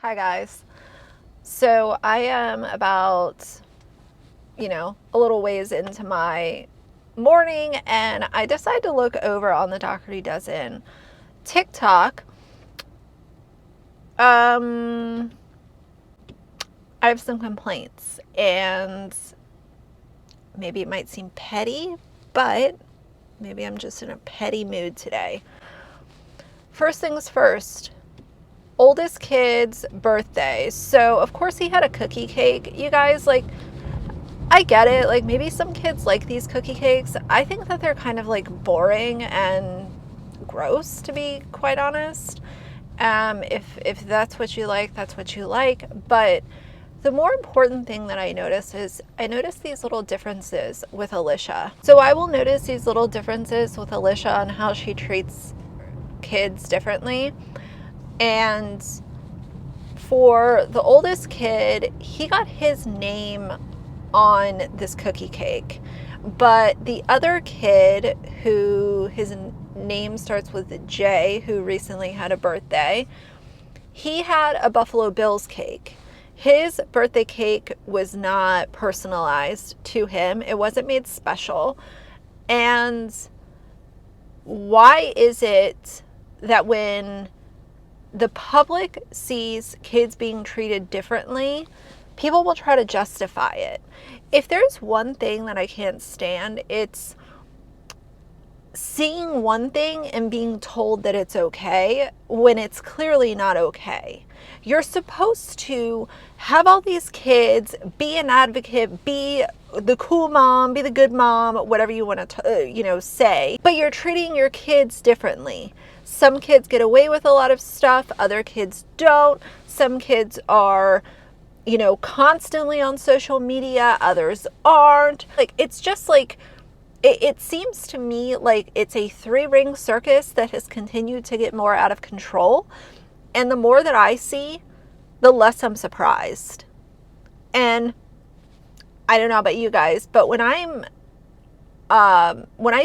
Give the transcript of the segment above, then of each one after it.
Hi guys. So I am about, a little ways into my morning and I decided to look over on the Dougherty Dozen TikTok. I have some complaints and maybe it might seem petty, but maybe I'm just in a petty mood today. First things first. Oldest kid's birthday. So of course he had a cookie cake. You guys, I get it. Maybe some kids like these cookie cakes. I think that they're kind of boring and gross, to be quite honest. If that's what you like, that's what you like. But the more important thing that I notice is I notice these little differences with Alicia. So I will notice these little differences with Alicia on how she treats kids differently. And for the oldest kid, he got his name on this cookie cake. But the other kid, who his name starts with a J, who recently had a birthday, he had a Buffalo Bills cake. His birthday cake was not personalized to him. It wasn't made special. And why is it that when the public sees kids being treated differently, people will try to justify it? If there's one thing that I can't stand, it's seeing one thing and being told that it's okay when it's clearly not okay. You're supposed to have all these kids, be an advocate, be the cool mom, be the good mom, whatever you want to, say. But you're treating your kids differently. Some kids get away with a lot of stuff, other kids don't. Some kids are, constantly on social media, others aren't. It's just it seems to me like it's a three-ring circus that has continued to get more out of control. And the more that I see, the less I'm surprised. And I don't know about you guys, but when I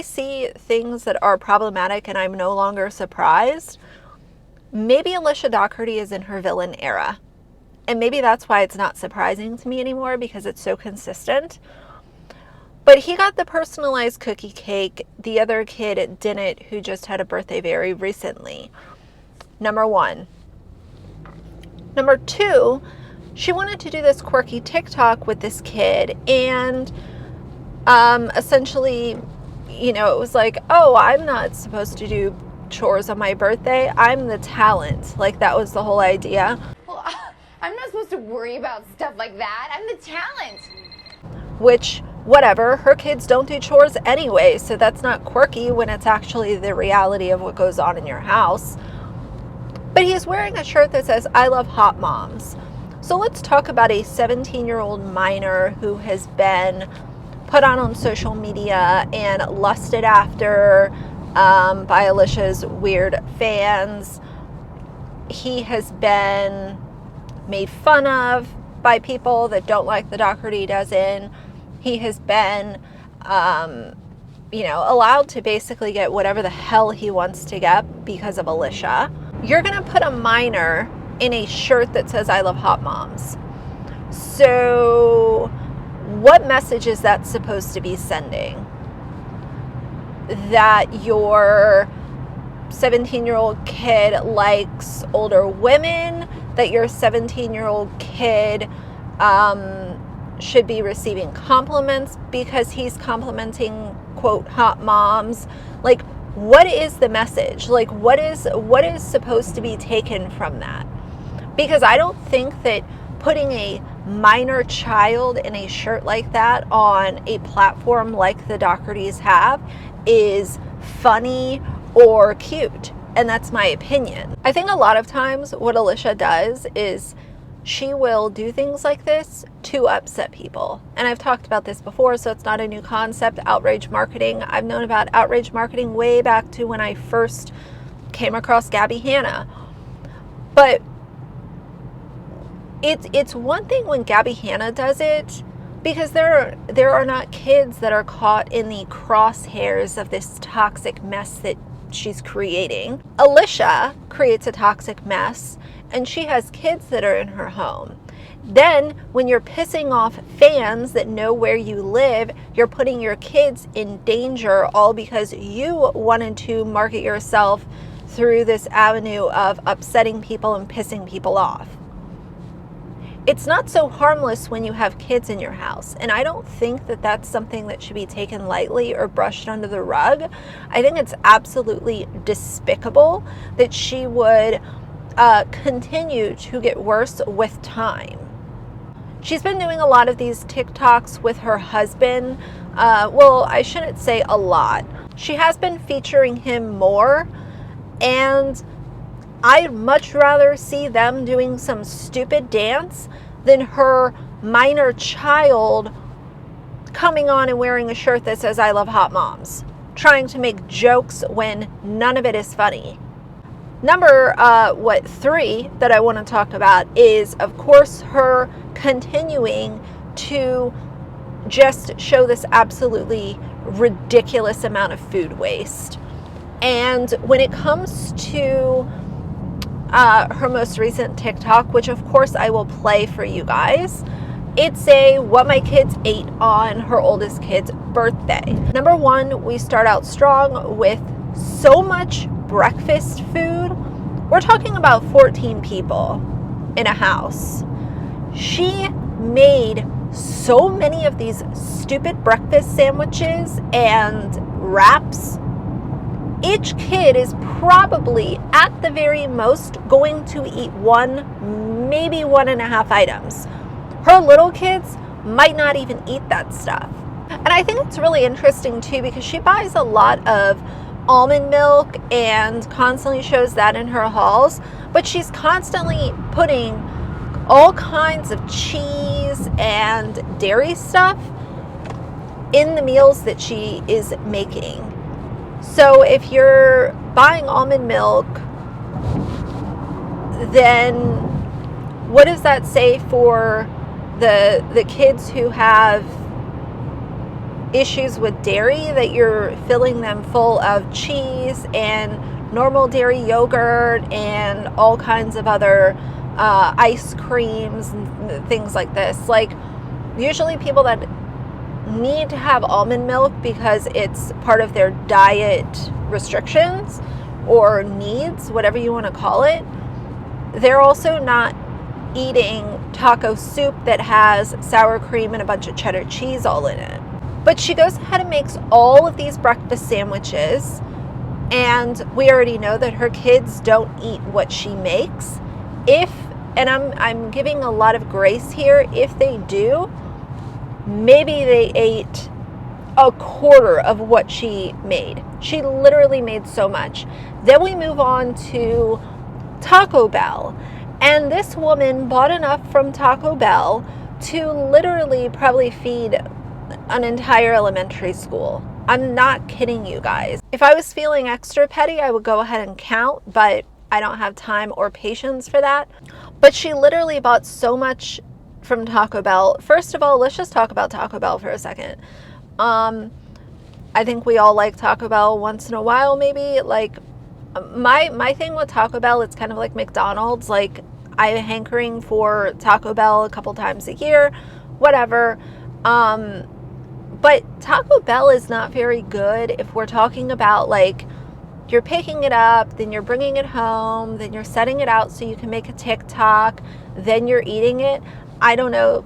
see things that are problematic and I'm no longer surprised, maybe Alicia Dougherty is in her villain era. And maybe that's why it's not surprising to me anymore, because it's so consistent. But he got the personalized cookie cake. The other kid didn't, who just had a birthday very recently. Number one. Number two, she wanted to do this quirky TikTok with this kid, and essentially, it was like, oh, I'm not supposed to do chores on my birthday. I'm the talent. That was the whole idea. Well, I'm not supposed to worry about stuff like that. I'm the talent. Which, whatever, her kids don't do chores anyway, so that's not quirky when it's actually the reality of what goes on in your house. But he's wearing a shirt that says, I love hot moms. So let's talk about a 17-year-old minor who has been put on social media and lusted after by Alicia's weird fans. He has been made fun of by people that don't like the Dougherty Dozen. He has been, allowed to basically get whatever the hell he wants to get because of Alicia. You're going to put a minor in a shirt that says, I love hot moms. So what message is that supposed to be sending? That your 17-year-old kid likes older women? That your 17-year-old kid should be receiving compliments because he's complimenting, quote, hot moms? What is the message? What is supposed to be taken from that? Because I don't think that putting a minor child in a shirt like that on a platform like the Doughertys have is funny or cute. And that's my opinion. I think a lot of times what Alicia does is she will do things like this to upset people. And I've talked about this before, so it's not a new concept, outrage marketing. I've known about outrage marketing way back to when I first came across Gabby Hanna. But it's one thing when Gabby Hanna does it, because there are not kids that are caught in the crosshairs of this toxic mess that she's creating. Alicia creates a toxic mess, and she has kids that are in her home. Then, when you're pissing off fans that know where you live, you're putting your kids in danger, all because you wanted to market yourself through this avenue of upsetting people and pissing people off. It's not so harmless when you have kids in your house, and I don't think that that's something that should be taken lightly or brushed under the rug. I think it's absolutely despicable that she would continue to get worse with time. She's been doing a lot of these TikToks with her husband. Well, I shouldn't say a lot. She has been featuring him more, and I'd much rather see them doing some stupid dance than her minor child coming on and wearing a shirt that says "I love hot moms," trying to make jokes when none of it is funny. Number 3 that I want to talk about is, of course, her continuing to just show this absolutely ridiculous amount of food waste. And when it comes to her most recent TikTok, which of course I will play for you guys, it's a what my kids ate on her oldest kid's birthday. Number 1, we start out strong with so much breakfast food. We're talking about 14 people in a house. She made so many of these stupid breakfast sandwiches and wraps. Each kid is probably at the very most going to eat 1, maybe 1.5 items. Her little kids might not even eat that stuff. And I think it's really interesting too, because she buys a lot of almond milk and constantly shows that in her hauls, but she's constantly putting all kinds of cheese and dairy stuff in the meals that she is making. So if you're buying almond milk, then what does that say for the kids who have issues with dairy, that you're filling them full of cheese and normal dairy yogurt and all kinds of other ice creams and things like this? Like, usually people that need to have almond milk because it's part of their diet restrictions or needs, whatever you want to call it, they're also not eating taco soup that has sour cream and a bunch of cheddar cheese all in it. But she goes ahead and makes all of these breakfast sandwiches, and we already know that her kids don't eat what she makes. And I'm giving a lot of grace here, if they do, maybe they ate a quarter of what she made. She literally made so much. Then we move on to Taco Bell. And this woman bought enough from Taco Bell to literally probably feed an entire elementary school. I'm not kidding you guys. If I was feeling extra petty, I would go ahead and count, but I don't have time or patience for that. But she literally bought so much from Taco Bell. First of all, let's just talk about Taco Bell for a second. I think we all like Taco Bell once in a while, maybe. Like, my thing with Taco Bell, it's kind of like McDonald's. Like, I'm hankering for Taco Bell a couple times a year, whatever. But Taco Bell is not very good if we're talking about, like, you're picking it up, then you're bringing it home, then you're setting it out so you can make a TikTok, then you're eating it. I don't know.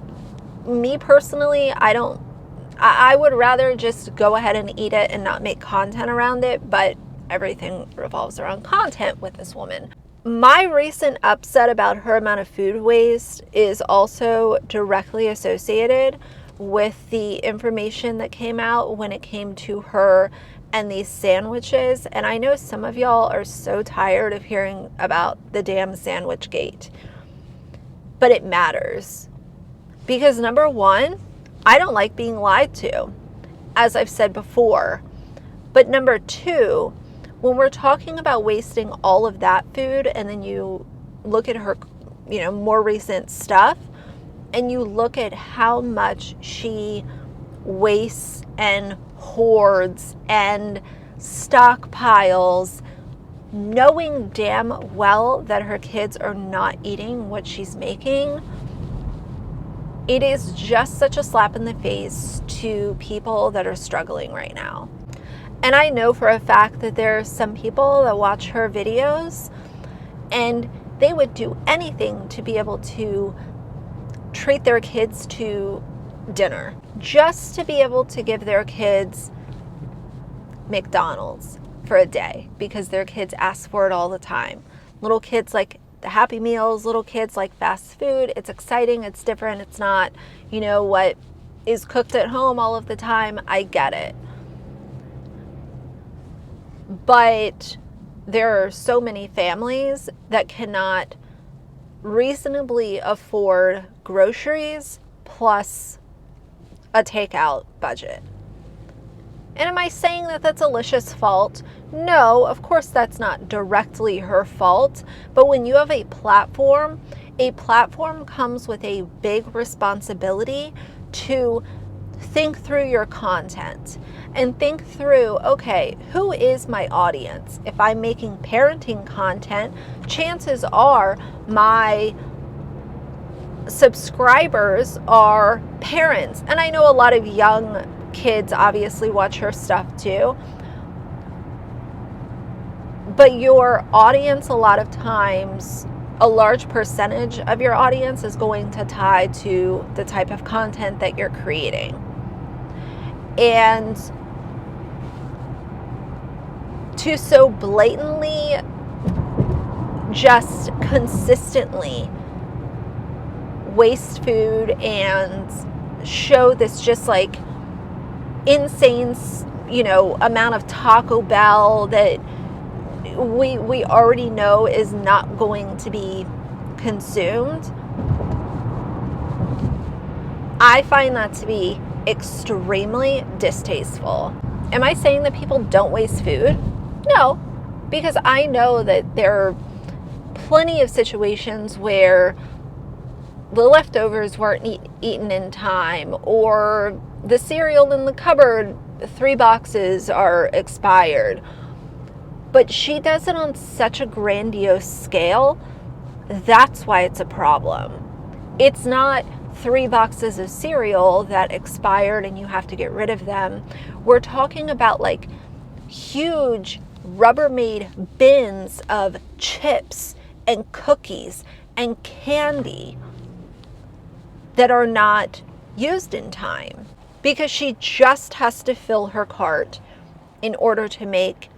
Me personally, I would rather just go ahead and eat it and not make content around it, but everything revolves around content with this woman. My recent upset about her amount of food waste is also directly associated with the information that came out when it came to her and these sandwiches. And I know some of y'all are so tired of hearing about the damn sandwich gate, but it matters. Because number 1, I don't like being lied to, as I've said before. But number 2, when we're talking about wasting all of that food, and then you look at her, more recent stuff, and you look at how much she wastes and hoards and stockpiles, knowing damn well that her kids are not eating what she's making. It is just such a slap in the face to people that are struggling right now. And I know for a fact that there are some people that watch her videos and they would do anything to be able to treat their kids to dinner, just to be able to give their kids McDonald's for a day because their kids ask for it all the time. Little kids like the Happy Meals, little kids like fast food. It's exciting, it's different, it's not, what is cooked at home all of the time. I get it. But there are so many families that cannot reasonably afford groceries plus a takeout budget. And am I saying that that's Alicia's fault? No, of course that's not directly her fault. But when you have a platform comes with a big responsibility to think through your content and think through, okay, who is my audience? If I'm making parenting content, chances are my subscribers are parents. And I know a lot of young kids obviously watch her stuff too. But your audience, a lot of times, a large percentage of your audience is going to tie to the type of content that you're creating. And to so blatantly, just consistently waste food and show this just like insane, amount of Taco Bell that we already know is not going to be consumed. I find that to be extremely distasteful. Am I saying that people don't waste food? No, because I know that there are plenty of situations where the leftovers weren't eaten in time, or the cereal in the cupboard, 3 boxes are expired. But she does it on such a grandiose scale. That's why it's a problem. It's not 3 boxes of cereal that expired and you have to get rid of them. We're talking about like huge Rubbermaid bins of chips and cookies and candy that are not used in time because she just has to fill her cart in order to make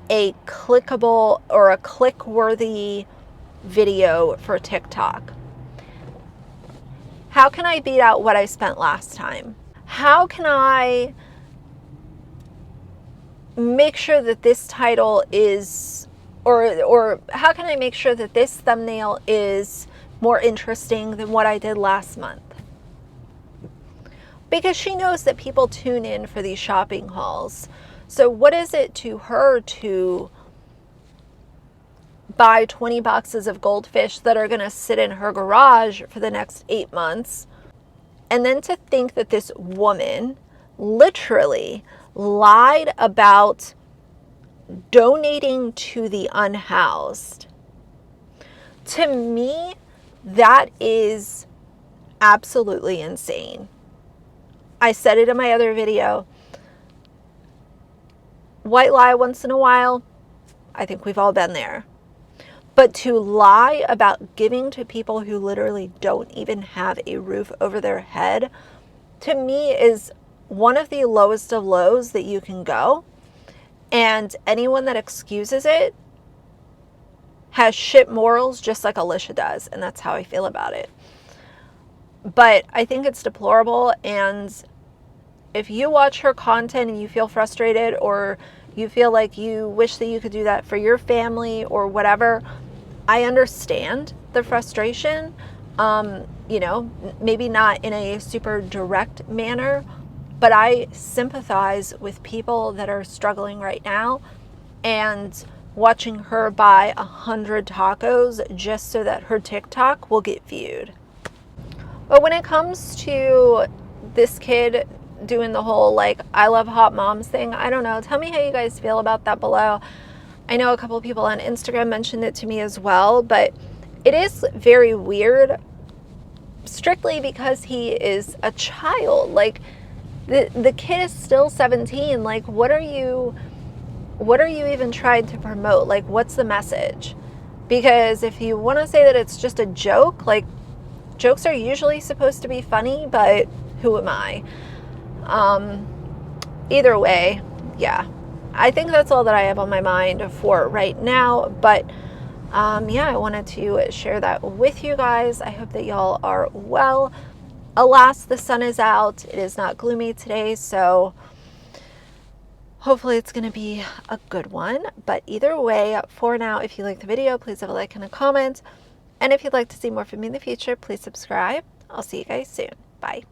a clickable or a click-worthy video for TikTok. How can I beat out what I spent last time? How can I make sure that this title is, or how can I make sure that this thumbnail is more interesting than what I did last month? Because she knows that people tune in for these shopping hauls. So what is it to her to buy 20 boxes of goldfish that are going to sit in her garage for the next 8 months, and then to think that this woman literally lied about donating to the unhoused? To me, that is absolutely insane. I said it in my other video. White lie once in a while, I think we've all been there. But to lie about giving to people who literally don't even have a roof over their head, to me is one of the lowest of lows that you can go. And anyone that excuses it has shit morals just like Alicia does. And that's how I feel about it. But I think it's deplorable. And if you watch her content and you feel frustrated, or you feel like you wish that you could do that for your family or whatever, I understand the frustration. Maybe not in a super direct manner, but I sympathize with people that are struggling right now and watching her buy 100 tacos just so that her TikTok will get viewed. But when it comes to this kid doing the whole like I love hot moms thing. I don't know. Tell me how you guys feel about that below. I know a couple of people on Instagram mentioned it to me as well, but it is very weird strictly because he is a child. Like the kid is still 17. Like what are you even trying to promote? Like what's the message? Because if you want to say that it's just a joke, like jokes are usually supposed to be funny, but who am I? Either way, yeah. I think that's all that I have on my mind for right now, but yeah, I wanted to share that with you guys. I hope that y'all are well. Alas, the sun is out. It is not gloomy today, so hopefully it's going to be a good one. But either way, for now, if you like the video, please have a like and a comment. And if you'd like to see more from me in the future, please subscribe. I'll see you guys soon. Bye.